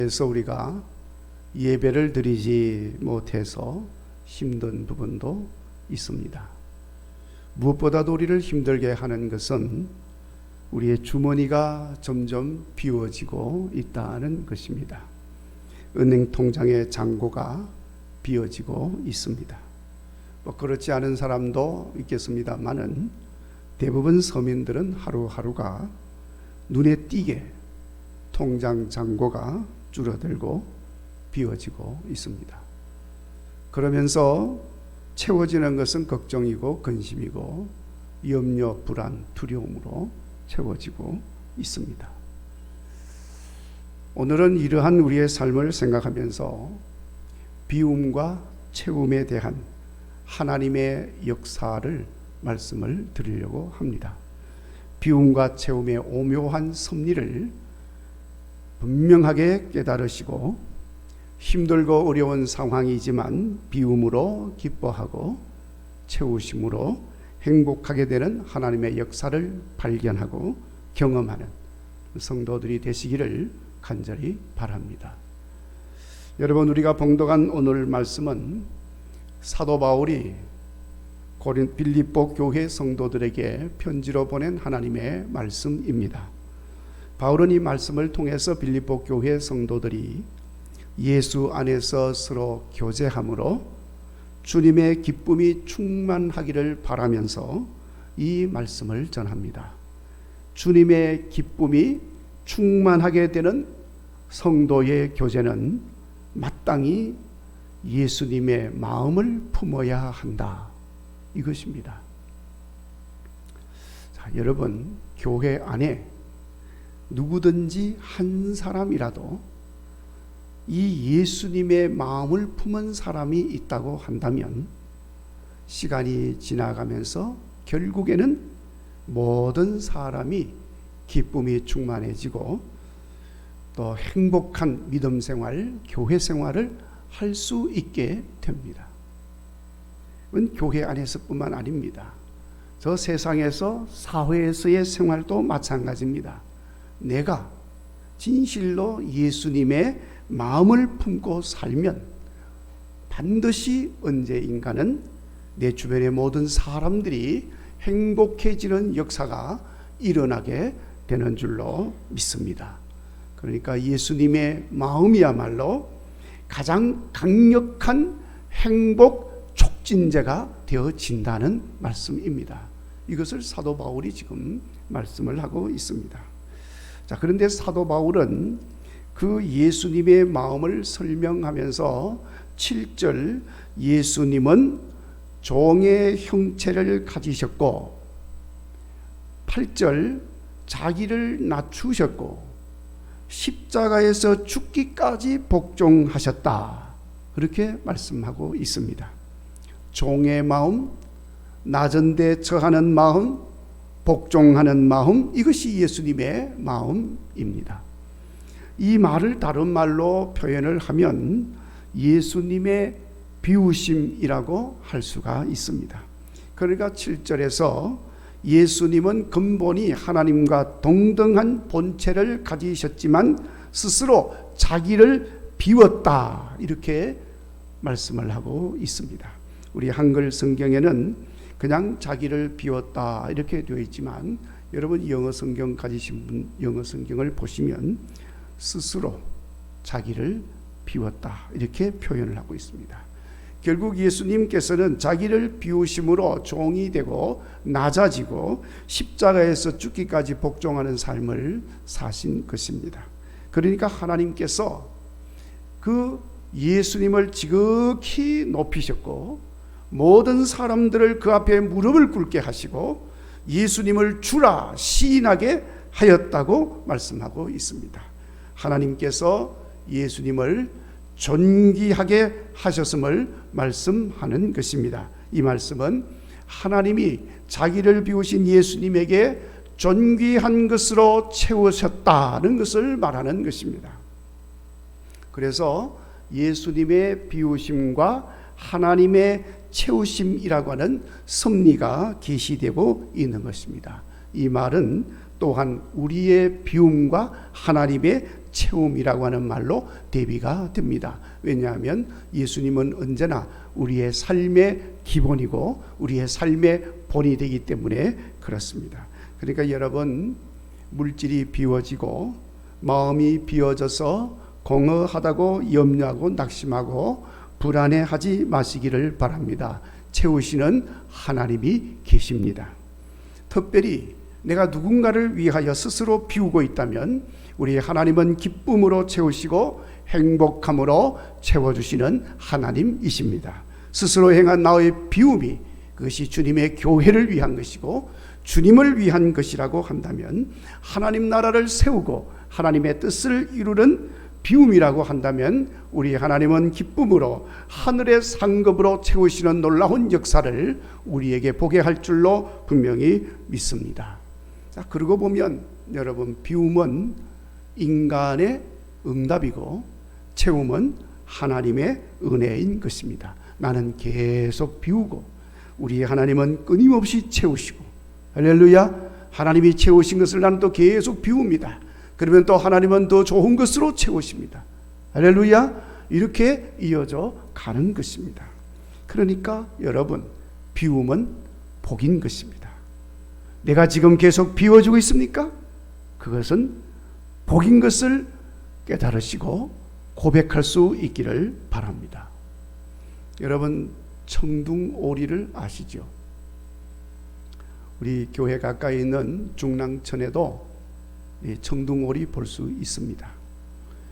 그래서 우리가 예배를 드리지 못해서 힘든 부분도 있습니다. 무엇보다도 우리를 힘들게 하는 것은 우리의 주머니가 점점 비워지고 있다는 것입니다. 은행 통장의 잔고가 비어지고 있습니다. 그렇지 않은 사람도 있겠습니다만은 대부분 서민들은 하루하루가 눈에 띄게 통장 잔고가 줄어들고 비워지고 있습니다. 그러면서 채워지는 것은 걱정이고 근심이고 염려, 불안, 두려움으로 채워지고 있습니다. 오늘은 이러한 우리의 삶을 생각하면서 비움과 채움에 대한 하나님의 역사를 말씀을 드리려고 합니다. 비움과 채움의 오묘한 섭리를 분명하게 깨달으시고 힘들고 어려운 상황이지만 비움으로 기뻐하고 채우심으로 행복하게 되는 하나님의 역사를 발견하고 경험하는 성도들이 되시기를 간절히 바랍니다. 여러분, 우리가 봉독한 오늘 말씀은 사도 바울이 빌립보 교회 성도들에게 편지로 보낸 하나님의 말씀입니다. 바울은 이 말씀을 통해서 빌립보 교회 성도들이 예수 안에서 서로 교제함으로 주님의 기쁨이 충만하기를 바라면서 이 말씀을 전합니다. 주님의 기쁨이 충만하게 되는 성도의 교제는 마땅히 예수님의 마음을 품어야 한다, 이것입니다. 자, 여러분, 교회 안에 누구든지 한 사람이라도 이 예수님의 마음을 품은 사람이 있다고 한다면 시간이 지나가면서 결국에는 모든 사람이 기쁨이 충만해지고 또 행복한 믿음 생활, 교회 생활을 할 수 있게 됩니다. 이건 교회 안에서뿐만 아닙니다. 저 세상에서 사회에서의 생활도 마찬가지입니다. 내가 진실로 예수님의 마음을 품고 살면 반드시 언제인가는 내 주변의 모든 사람들이 행복해지는 역사가 일어나게 되는 줄로 믿습니다. 그러니까 예수님의 마음이야말로 가장 강력한 행복 촉진제가 되어진다는 말씀입니다. 이것을 사도 바울이 지금 말씀을 하고 있습니다. 자, 그런데 사도 바울은 그 예수님의 마음을 설명하면서 7절 예수님은 종의 형체를 가지셨고 8절 자기를 낮추셨고 십자가에서 죽기까지 복종하셨다, 그렇게 말씀하고 있습니다. 종의 마음, 낮은 데 처하는 마음, 복종하는 마음, 이것이 예수님의 마음입니다. 이 말을 다른 말로 표현을 하면 예수님의 비우심이라고 할 수가 있습니다. 그러니까 7절에서 예수님은 근본이 하나님과 동등한 본체를 가지셨지만 스스로 자기를 비웠다, 이렇게 말씀을 하고 있습니다. 우리 한글 성경에는 그냥 자기를 비웠다 이렇게 되어 있지만 여러분 영어 성경 가지신 분 영어 성경을 보시면 스스로 자기를 비웠다 이렇게 표현을 하고 있습니다. 결국 예수님께서는 자기를 비우심으로 종이 되고 낮아지고 십자가에서 죽기까지 복종하는 삶을 사신 것입니다. 그러니까 하나님께서 그 예수님을 지극히 높이셨고 모든 사람들을 그 앞에 무릎을 꿇게 하시고 예수님을 주라 시인하게 하였다고 말씀하고 있습니다. 하나님께서 예수님을 존귀하게 하셨음을 말씀하는 것입니다. 이 말씀은 하나님이 자기를 비우신 예수님에게 존귀한 것으로 채우셨다는 것을 말하는 것입니다. 그래서 예수님의 비우심과 하나님의 채우심이라고 하는 섭리가 계시되고 있는 것입니다. 이 말은 또한 우리의 비움과 하나님의 채움이라고 하는 말로 대비가 됩니다. 왜냐하면 예수님은 언제나 우리의 삶의 기본이고 우리의 삶의 본이 되기 때문에 그렇습니다. 그러니까 여러분, 물질이 비워지고 마음이 비워져서 공허하다고 염려하고 낙심하고 불안해하지 마시기를 바랍니다. 채우시는 하나님이 계십니다. 특별히 내가 누군가를 위하여 스스로 비우고 있다면 우리 하나님은 기쁨으로 채우시고 행복함으로 채워주시는 하나님이십니다. 스스로 행한 나의 비움이 그것이 주님의 교회를 위한 것이고 주님을 위한 것이라고 한다면, 하나님 나라를 세우고 하나님의 뜻을 이루는 비움이라고 한다면 우리 하나님은 기쁨으로 하늘의 상급으로 채우시는 놀라운 역사를 우리에게 보게 할 줄로 분명히 믿습니다. 자, 그러고 보면 여러분, 비움은 인간의 응답이고 채움은 하나님의 은혜인 것입니다. 나는 계속 비우고 우리 하나님은 끊임없이 채우시고, 할렐루야, 하나님이 채우신 것을 나는 또 계속 비웁니다. 그러면 또 하나님은 더 좋은 것으로 채우십니다. 할렐루야, 이렇게 이어져 가는 것입니다. 그러니까 여러분, 비움은 복인 것입니다. 내가 지금 계속 비워주고 있습니까? 그것은 복인 것을 깨달으시고 고백할 수 있기를 바랍니다. 여러분, 청둥오리를 아시죠? 우리 교회 가까이 있는 중랑천에도 청둥오리 볼 수 있습니다.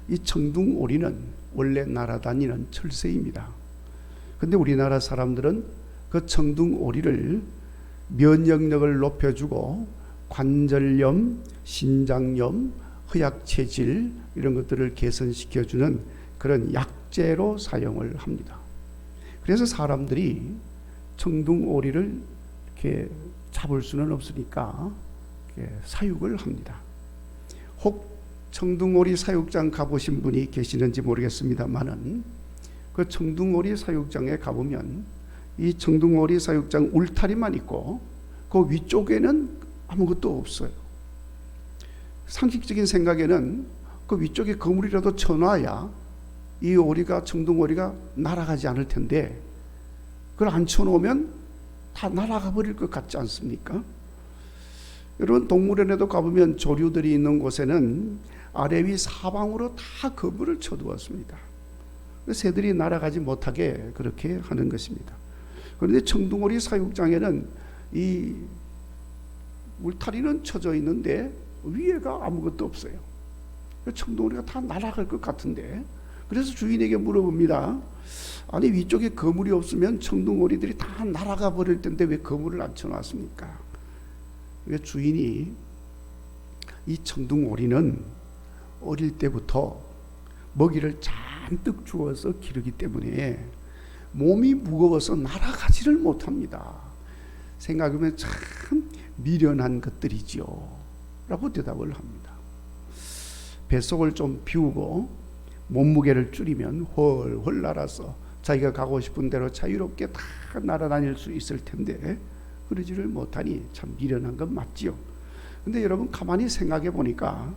이 청둥오리는 원래 날아다니는 철새입니다. 그런데 우리나라 사람들은 그 청둥오리를 면역력을 높여주고 관절염, 신장염, 허약체질 이런 것들을 개선시켜주는 그런 약재로 사용을 합니다. 그래서 사람들이 청둥오리를 이렇게 잡을 수는 없으니까 이렇게 사육을 합니다. 혹 청둥오리 사육장 가보신 분이 계시는지 모르겠습니다만은 그 청둥오리 사육장에 가보면 이 청둥오리 사육장 울타리만 있고 그 위쪽에는 아무것도 없어요. 상식적인 생각에는 그 위쪽에 거물이라도 쳐놔야 이 오리가, 청둥오리가 날아가지 않을 텐데 그걸 안 쳐놓으면 다 날아가 버릴 것 같지 않습니까? 여러분, 동물원에도 가보면 조류들이 있는 곳에는 아래 위 사방으로 다 거물을 쳐두었습니다. 새들이 날아가지 못하게 그렇게 하는 것입니다. 그런데 청둥오리 사육장에는 이 울타리는 쳐져 있는데 위에가 아무것도 없어요. 청둥오리가 다 날아갈 것 같은데, 그래서 주인에게 물어봅니다. 아니, 위쪽에 거물이 없으면 청둥오리들이 다 날아가 버릴 텐데 왜 거물을 안 쳐놨습니까? 주인이, 이 청둥오리는 어릴 때부터 먹이를 잔뜩 주어서 기르기 때문에 몸이 무거워서 날아가지를 못합니다. 생각하면 참 미련한 것들이지요 라고 대답을 합니다. 뱃속을 좀 비우고 몸무게를 줄이면 훨훨 날아서 자기가 가고 싶은 대로 자유롭게 다 날아다닐 수 있을 텐데 그러지를 못하니 참 미련한 건 맞지요. 근데 여러분, 가만히 생각해 보니까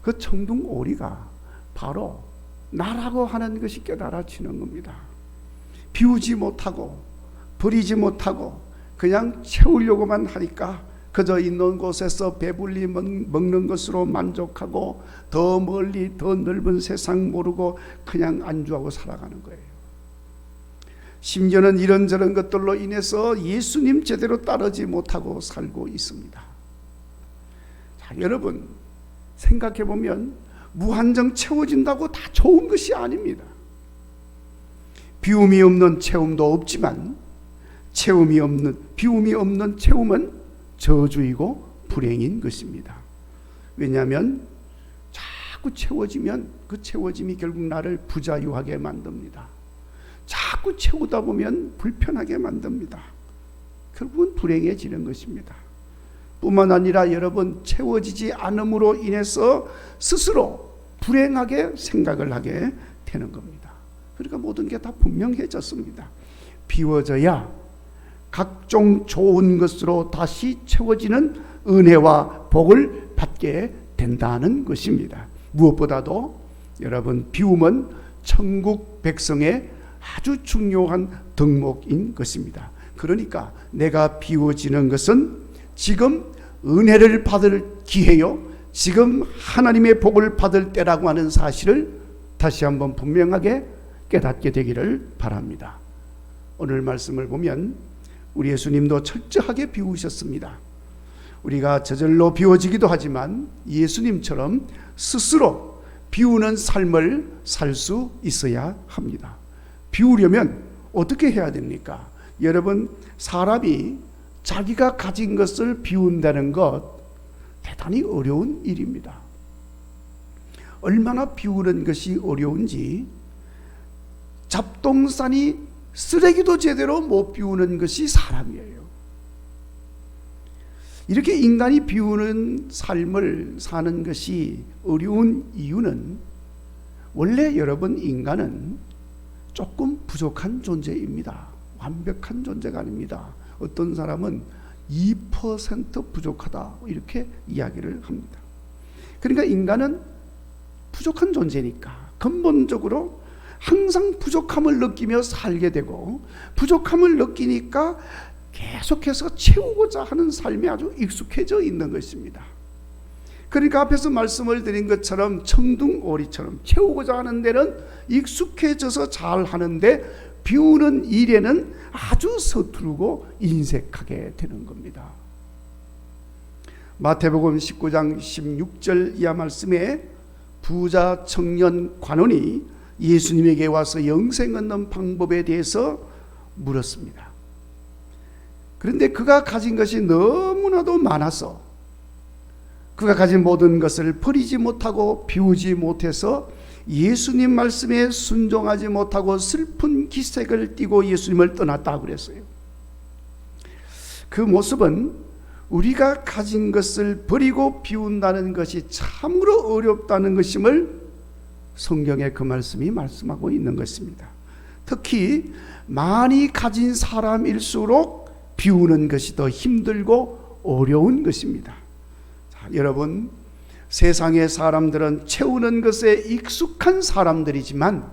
그 청둥오리가 바로 나라고 하는 것이 깨달아지는 겁니다. 비우지 못하고 버리지 못하고 그냥 채우려고만 하니까 그저 있는 곳에서 배불리 먹는 것으로 만족하고 더 멀리 더 넓은 세상 모르고 그냥 안주하고 살아가는 거예요. 심지어는 이런저런 것들로 인해서 예수님 제대로 따르지 못하고 살고 있습니다. 자, 여러분, 생각해 보면 무한정 채워진다고 다 좋은 것이 아닙니다. 비움이 없는 채움도 없지만 비움이 없는 채움은 저주이고 불행인 것입니다. 왜냐하면 자꾸 채워지면 그 채워짐이 결국 나를 부자유하게 만듭니다. 자꾸 채우다 보면 불편하게 만듭니다. 결국은 불행해지는 것입니다. 뿐만 아니라 여러분, 채워지지 않음으로 인해서 스스로 불행하게 생각을 하게 되는 겁니다. 그러니까 모든 게 다 분명해졌습니다. 비워져야 각종 좋은 것으로 다시 채워지는 은혜와 복을 받게 된다는 것입니다. 무엇보다도 여러분, 비움은 천국 백성의 아주 중요한 덕목인 것입니다. 그러니까 내가 비워지는 것은 지금 은혜를 받을 기회요, 지금 하나님의 복을 받을 때라고 하는 사실을 다시 한번 분명하게 깨닫게 되기를 바랍니다. 오늘 말씀을 보면 우리 예수님도 철저하게 비우셨습니다. 우리가 저절로 비워지기도 하지만 예수님처럼 스스로 비우는 삶을 살 수 있어야 합니다. 비우려면 어떻게 해야 됩니까? 여러분, 사람이 자기가 가진 것을 비운다는 것 대단히 어려운 일입니다. 얼마나 비우는 것이 어려운지, 잡동사니 쓰레기도 제대로 못 비우는 것이 사람이에요. 이렇게 인간이 비우는 삶을 사는 것이 어려운 이유는 원래 여러분, 인간은 조금 부족한 존재입니다. 완벽한 존재가 아닙니다. 어떤 사람은 2% 부족하다 이렇게 이야기를 합니다. 그러니까 인간은 부족한 존재니까 근본적으로 항상 부족함을 느끼며 살게 되고, 부족함을 느끼니까 계속해서 채우고자 하는 삶에 아주 익숙해져 있는 것입니다. 그러니까 앞에서 말씀을 드린 것처럼 청둥오리처럼 채우고자 하는 데는 익숙해져서 잘 하는데 비우는 일에는 아주 서투르고 인색하게 되는 겁니다. 마태복음 19장 16절 이하 말씀에 부자 청년 관원이 예수님에게 와서 영생 얻는 방법에 대해서 물었습니다. 그런데 그가 가진 것이 너무나도 많아서 그가 가진 모든 것을 버리지 못하고 비우지 못해서 예수님 말씀에 순종하지 못하고 슬픈 기색을 띠고 예수님을 떠났다고 그랬어요. 그 모습은 우리가 가진 것을 버리고 비운다는 것이 참으로 어렵다는 것임을 성경의 그 말씀이 말씀하고 있는 것입니다. 특히 많이 가진 사람일수록 비우는 것이 더 힘들고 어려운 것입니다. 자, 여러분, 세상의 사람들은 채우는 것에 익숙한 사람들이지만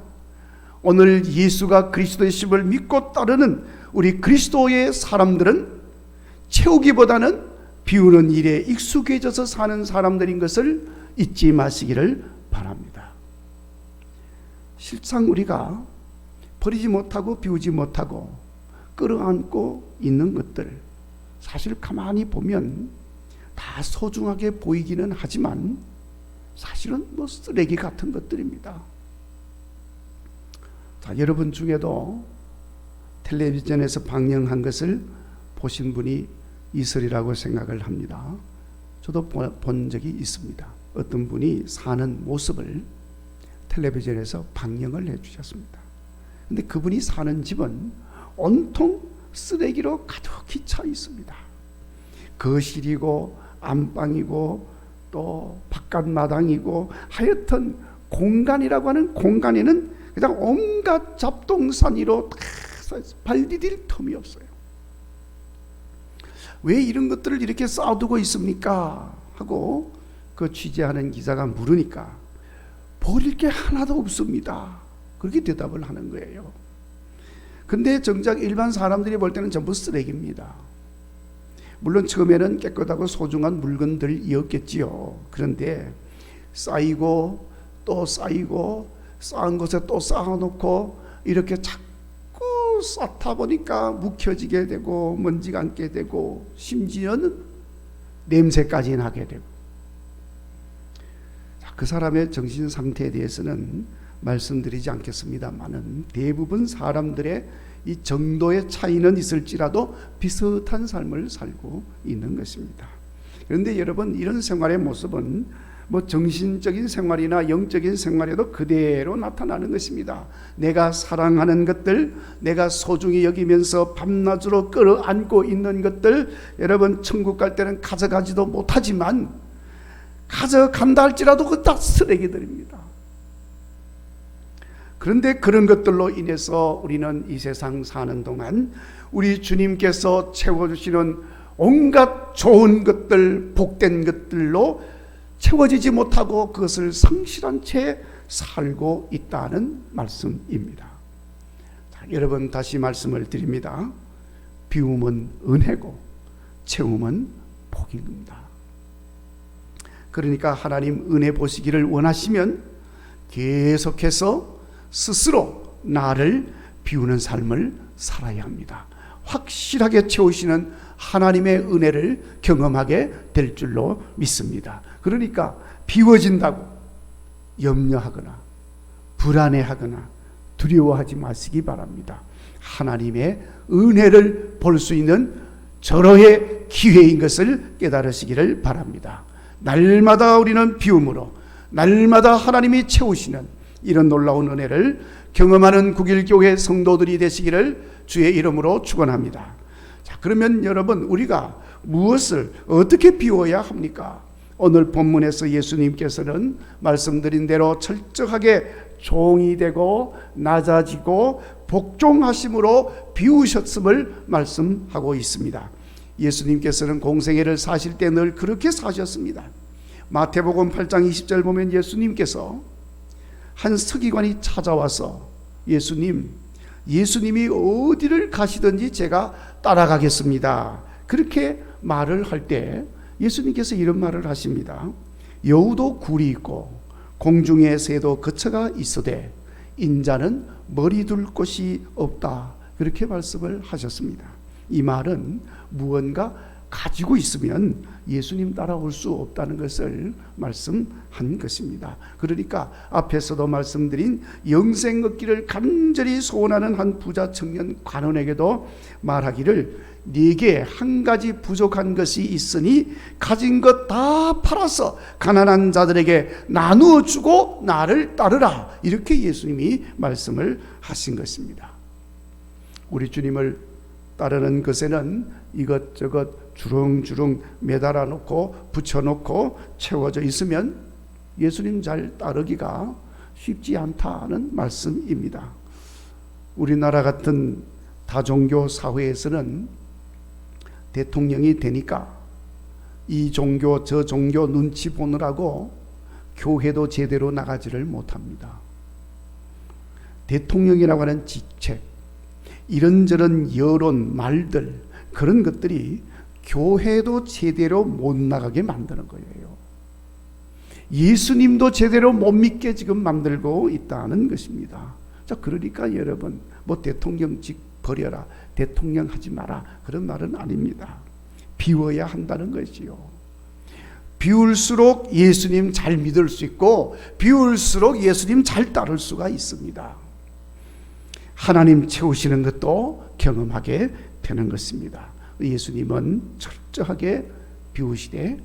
오늘 예수가 그리스도이심을 믿고 따르는 우리 그리스도의 사람들은 채우기보다는 비우는 일에 익숙해져서 사는 사람들인 것을 잊지 마시기를 바랍니다. 실상 우리가 버리지 못하고 비우지 못하고 끌어안고 있는 것들, 사실 가만히 보면 다 소중하게 보이기는 하지만 사실은 쓰레기 같은 것들입니다. 자, 여러분 중에도 텔레비전에서 방영한 것을 보신 분이 있으리라고 생각을 합니다. 저도 본 적이 있습니다. 어떤 분이 사는 모습을 텔레비전에서 방영을 해주셨습니다. 근데 그분이 사는 집은 온통 쓰레기로 가득히 차 있습니다. 거실이고 안방이고 또 바깥 마당이고 하여튼 공간이라고 하는 공간에는 그냥 온갖 잡동사니로 발 디딜 틈이 없어요. 왜 이런 것들을 이렇게 쌓아두고 있습니까? 하고 그 취재하는 기자가 물으니까 버릴 게 하나도 없습니다. 그렇게 대답을 하는 거예요. 근데 정작 일반 사람들이 볼 때는 전부 쓰레기입니다. 물론 처음에는 깨끗하고 소중한 물건들이었겠지요. 그런데 쌓이고 또 쌓이고 쌓은 곳에 또 쌓아놓고 이렇게 자꾸 쌓다 보니까 묵혀지게 되고 먼지가 앉게 되고 심지어는 냄새까지 나게 되고, 그 사람의 정신 상태에 대해서는 말씀드리지 않겠습니다만은 대부분 사람들의 이 정도의 차이는 있을지라도 비슷한 삶을 살고 있는 것입니다. 그런데 여러분, 이런 생활의 모습은 정신적인 생활이나 영적인 생활에도 그대로 나타나는 것입니다. 내가 사랑하는 것들, 내가 소중히 여기면서 밤낮으로 끌어안고 있는 것들, 여러분 천국 갈 때는 가져가지도 못하지만 가져간다 할지라도 그 다 쓰레기들입니다. 그런데 그런 것들로 인해서 우리는 이 세상 사는 동안 우리 주님께서 채워주시는 온갖 좋은 것들, 복된 것들로 채워지지 못하고 그것을 상실한 채 살고 있다는 말씀입니다. 자, 여러분 다시 말씀을 드립니다. 비움은 은혜고 채움은 복입니다. 그러니까 하나님 은혜 보시기를 원하시면 계속해서 스스로 나를 비우는 삶을 살아야 합니다. 확실하게 채우시는 하나님의 은혜를 경험하게 될 줄로 믿습니다. 그러니까 비워진다고 염려하거나 불안해하거나 두려워하지 마시기 바랍니다. 하나님의 은혜를 볼 수 있는 절호의 기회인 것을 깨달으시기를 바랍니다. 날마다 우리는 비움으로 날마다 하나님이 채우시는 이런 놀라운 은혜를 경험하는 국일교회 성도들이 되시기를 주의 이름으로 축원합니다. 자, 그러면 여러분 우리가 무엇을 어떻게 비워야 합니까? 오늘 본문에서 예수님께서는 말씀드린 대로 철저하게 종이 되고 낮아지고 복종하심으로 비우셨음을 말씀하고 있습니다. 예수님께서는 공생애를 사실 때 늘 그렇게 사셨습니다. 마태복음 8장 20절 보면 예수님께서 한 서기관이 찾아와서 예수님이 어디를 가시든지 제가 따라가겠습니다. 그렇게 말을 할 때 예수님께서 이런 말을 하십니다. 여우도 굴이 있고 공중의 새도 거처가 있으되 인자는 머리 둘 곳이 없다. 그렇게 말씀을 하셨습니다. 이 말은 무언가 가지고 있으면 예수님 따라올 수 없다는 것을 말씀한 것입니다. 그러니까 앞에서도 말씀드린 영생 얻기를 간절히 소원하는 한 부자 청년 관원에게도 말하기를 네게 한 가지 부족한 것이 있으니 가진 것 다 팔아서 가난한 자들에게 나누어 주고 나를 따르라. 이렇게 예수님이 말씀을 하신 것입니다. 우리 주님을 따르는 것에는 이것저것 주렁주렁 매달아 놓고 붙여놓고 채워져 있으면 예수님 잘 따르기가 쉽지 않다는 말씀입니다. 우리나라 같은 다종교 사회에서는 대통령이 되니까 이 종교 저 종교 눈치 보느라고 교회도 제대로 나가지를 못합니다. 대통령이라고 하는 직책, 이런저런 여론 말들, 그런 것들이 교회도 제대로 못 나가게 만드는 거예요. 예수님도 제대로 못 믿게 지금 만들고 있다는 것입니다. 자, 그러니까 여러분 뭐 대통령직 버려라, 대통령 하지 마라, 그런 말은 아닙니다. 비워야 한다는 것이요. 비울수록 예수님 잘 믿을 수 있고 비울수록 예수님 잘 따를 수가 있습니다. 하나님 채우시는 것도 경험하게 되는 것입니다. 예수님은 철저하게 비우시되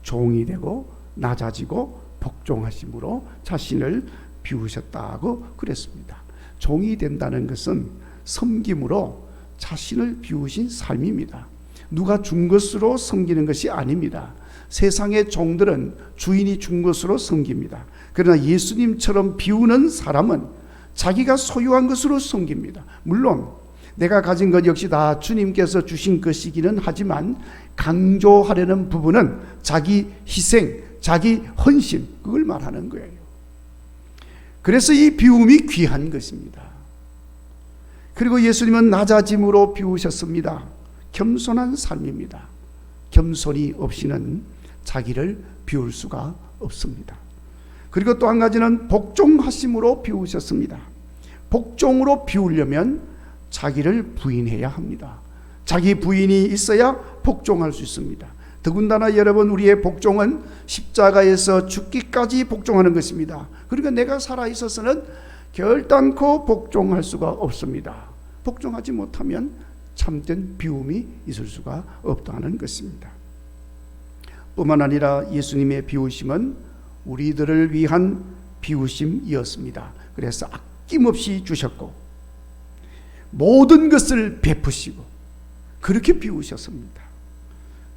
종이 되고 낮아지고 복종하심으로 자신을 비우셨다고 그랬습니다. 종이 된다는 것은 섬김으로 자신을 비우신 삶입니다. 누가 준 것으로 섬기는 것이 아닙니다. 세상의 종들은 주인이 준 것으로 섬깁니다. 그러나 예수님처럼 비우는 사람은 자기가 소유한 것으로 섬깁니다. 물론 내가 가진 것 역시 다 주님께서 주신 것이기는 하지만 강조하려는 부분은 자기 희생, 자기 헌신, 그걸 말하는 거예요. 그래서 이 비움이 귀한 것입니다. 그리고 예수님은 낮아짐으로 비우셨습니다. 겸손한 삶입니다. 겸손이 없이는 자기를 비울 수가 없습니다. 그리고 또 한 가지는 복종하심으로 비우셨습니다. 복종으로 비우려면 자기를 부인해야 합니다. 자기 부인이 있어야 복종할 수 있습니다. 더군다나 여러분, 우리의 복종은 십자가에서 죽기까지 복종하는 것입니다. 그러니까 내가 살아있어서는 결단코 복종할 수가 없습니다. 복종하지 못하면 참된 비움이 있을 수가 없다는 것입니다. 뿐만 아니라 예수님의 비우심은 우리들을 위한 비우심이었습니다. 그래서 아낌없이 주셨고 모든 것을 베푸시고 그렇게 비우셨습니다.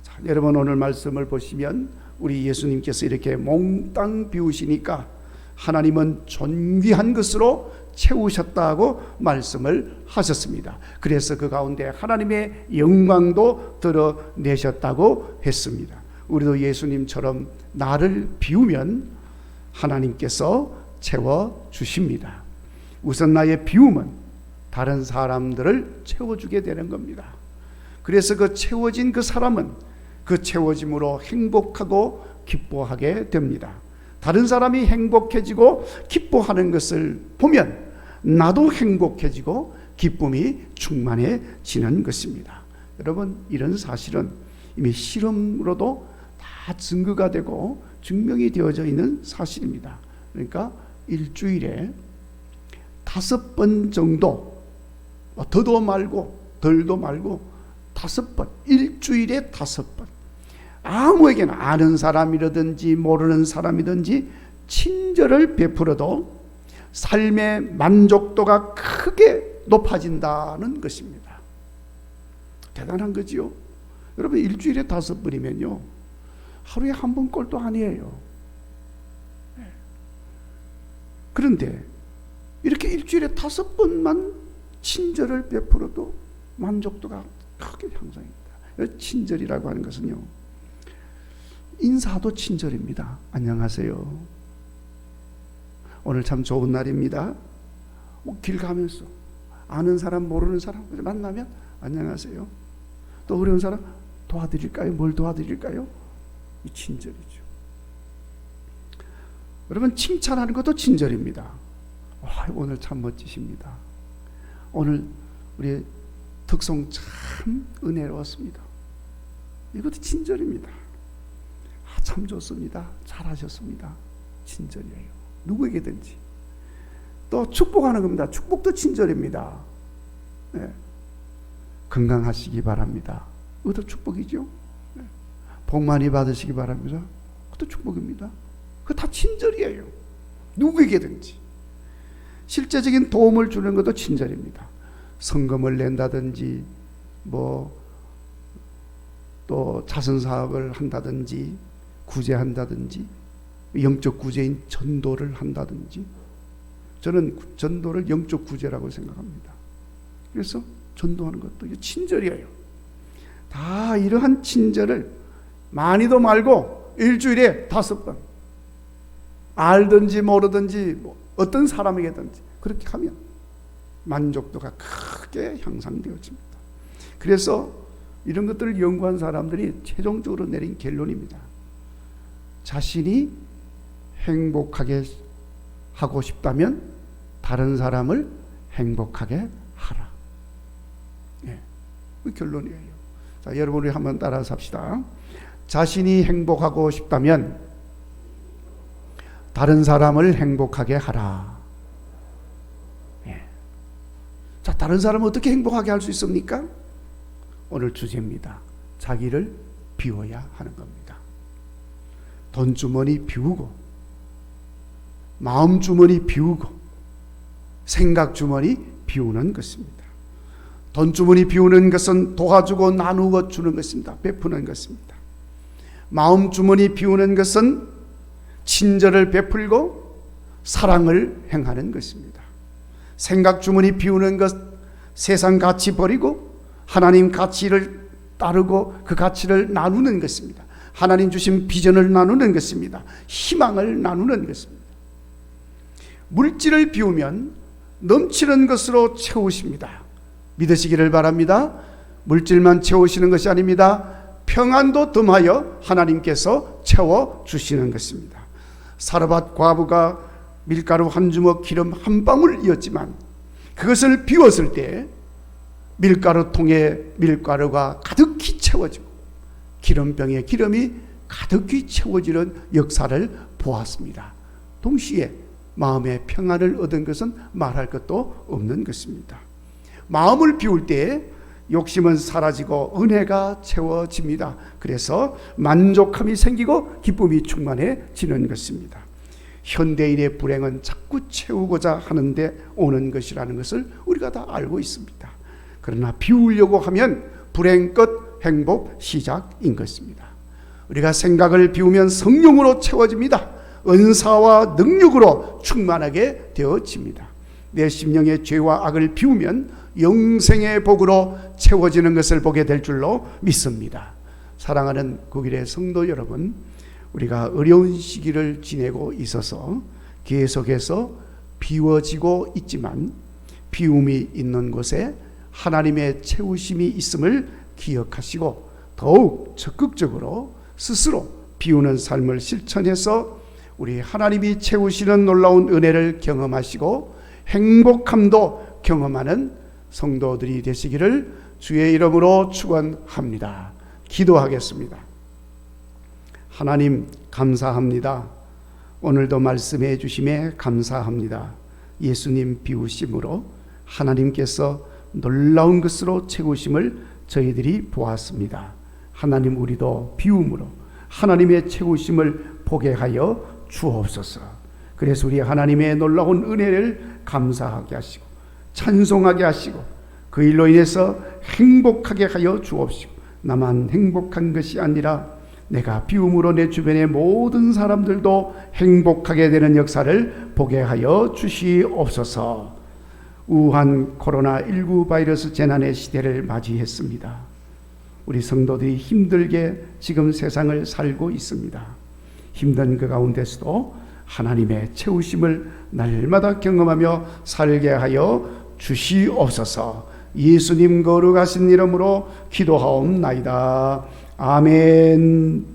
자, 여러분 오늘 말씀을 보시면 우리 예수님께서 이렇게 몽땅 비우시니까 하나님은 존귀한 것으로 채우셨다고 말씀을 하셨습니다. 그래서 그 가운데 하나님의 영광도 드러내셨다고 했습니다. 우리도 예수님처럼 나를 비우면 하나님께서 채워주십니다. 우선 나의 비움은 다른 사람들을 채워주게 되는 겁니다. 그래서 그 채워진 그 사람은 그 채워짐으로 행복하고 기뻐하게 됩니다. 다른 사람이 행복해지고 기뻐하는 것을 보면 나도 행복해지고 기쁨이 충만해지는 것입니다. 여러분, 이런 사실은 이미 실험으로도 다 증거가 되고 증명이 되어져 있는 사실입니다. 그러니까 일주일에 5번 정도, 더도 말고 덜도 말고 5번, 일주일에 5번, 아무에게나, 아는 사람이라든지 모르는 사람이든지 친절을 베풀어도 삶의 만족도가 크게 높아진다는 것입니다. 대단한 거지요. 여러분, 일주일에 5번이면요 하루에 한 번 꼴도 아니에요. 그런데 이렇게 일주일에 5번만 친절을 베풀어도 만족도가 크게 향상입니다. 친절이라고 하는 것은요, 인사도 친절입니다. 안녕하세요. 오늘 참 좋은 날입니다. 길 가면서 아는 사람 모르는 사람 만나면 안녕하세요. 또 어려운 사람 도와드릴까요? 뭘 도와드릴까요? 이 친절이죠. 여러분, 칭찬하는 것도 친절입니다. 오늘 참 멋지십니다. 오늘 우리 특송 참 은혜로웠습니다. 이것도 친절입니다. 참 좋습니다. 잘하셨습니다. 친절이에요. 누구에게든지. 또 축복하는 겁니다. 축복도 친절입니다. 네. 건강하시기 바랍니다. 그것도 축복이죠. 네. 복 많이 받으시기 바랍니다. 그것도 축복입니다. 그거 다 친절이에요. 누구에게든지. 실제적인 도움을 주는 것도 친절입니다. 성금을 낸다든지, 또 자선사업을 한다든지, 구제한다든지, 영적 구제인 전도를 한다든지. 저는 전도를 영적 구제라고 생각합니다. 그래서 전도하는 것도 친절이에요. 다 이러한 친절을 많이도 말고 일주일에 5번, 알든지 모르든지 어떤 사람에게든지 그렇게 하면 만족도가 크게 향상되어집니다. 그래서 이런 것들을 연구한 사람들이 최종적으로 내린 결론입니다. 자신이 행복하게 하고 싶다면 다른 사람을 행복하게 하라. 예, 그 결론이에요. 자, 여러분, 우리 한번 따라서 합시다. 자신이 행복하고 싶다면 다른 사람을 행복하게 하라. 예. 자, 다른 사람을 어떻게 행복하게 할 수 있습니까? 오늘 주제입니다. 자기를 비워야 하는 겁니다. 돈주머니 비우고, 마음주머니 비우고, 생각주머니 비우는 것입니다. 돈주머니 비우는 것은 도와주고 나누어 주는 것입니다. 베푸는 것입니다. 마음주머니 비우는 것은 친절을 베풀고 사랑을 행하는 것입니다. 생각주머니 비우는 것, 세상 가치 버리고 하나님 가치를 따르고 그 가치를 나누는 것입니다. 하나님 주신 비전을 나누는 것입니다. 희망을 나누는 것입니다. 물질을 비우면 넘치는 것으로 채우십니다. 믿으시기를 바랍니다. 물질만 채우시는 것이 아닙니다. 평안도 덤하여 하나님께서 채워주시는 것입니다. 사르밧 과부가 밀가루 한 주먹 기름 한 방울이었지만 그것을 비웠을 때 밀가루통에 밀가루가 가득히 채워지고 기름병에 기름이 가득히 채워지는 역사를 보았습니다. 동시에 마음의 평안을 얻은 것은 말할 것도 없는 것입니다. 마음을 비울 때 욕심은 사라지고 은혜가 채워집니다. 그래서 만족함이 생기고 기쁨이 충만해지는 것입니다. 현대인의 불행은 자꾸 채우고자 하는데 오는 것이라는 것을 우리가 다 알고 있습니다. 그러나 비우려고 하면 불행 끝 행복 시작인 것입니다. 우리가 생각을 비우면 성령으로 채워집니다. 은사와 능력으로 충만하게 되어집니다. 내 심령의 죄와 악을 비우면 영생의 복으로 채워지는 것을 보게 될 줄로 믿습니다. 사랑하는 국일의 성도 여러분, 우리가 어려운 시기를 지내고 있어서 계속해서 비워지고 있지만 비움이 있는 곳에 하나님의 채우심이 있음을 기억하시고 더욱 적극적으로 스스로 비우는 삶을 실천해서 우리 하나님이 채우시는 놀라운 은혜를 경험하시고 행복함도 경험하는 성도들이 되시기를 주의 이름으로 축원합니다. 기도하겠습니다. 하나님 감사합니다. 오늘도 말씀해 주심에 감사합니다. 예수님 비우심으로 하나님께서 놀라운 것으로 채우심을 저희들이 보았습니다. 하나님, 우리도 비움으로 하나님의 채우심을 보게 하여 주옵소서. 그래서 우리 하나님의 놀라운 은혜를 감사하게 하시고 찬송하게 하시고 그 일로 인해서 행복하게 하여 주옵시고, 나만 행복한 것이 아니라 내가 비움으로 내 주변의 모든 사람들도 행복하게 되는 역사를 보게 하여 주시옵소서. 우한 코로나19 바이러스 재난의 시대를 맞이했습니다. 우리 성도들이 힘들게 지금 세상을 살고 있습니다. 힘든 그 가운데서도 하나님의 채우심을 날마다 경험하며 살게 하여 주시옵소서. 예수님 거룩하신 이름으로 기도하옵나이다. 아멘.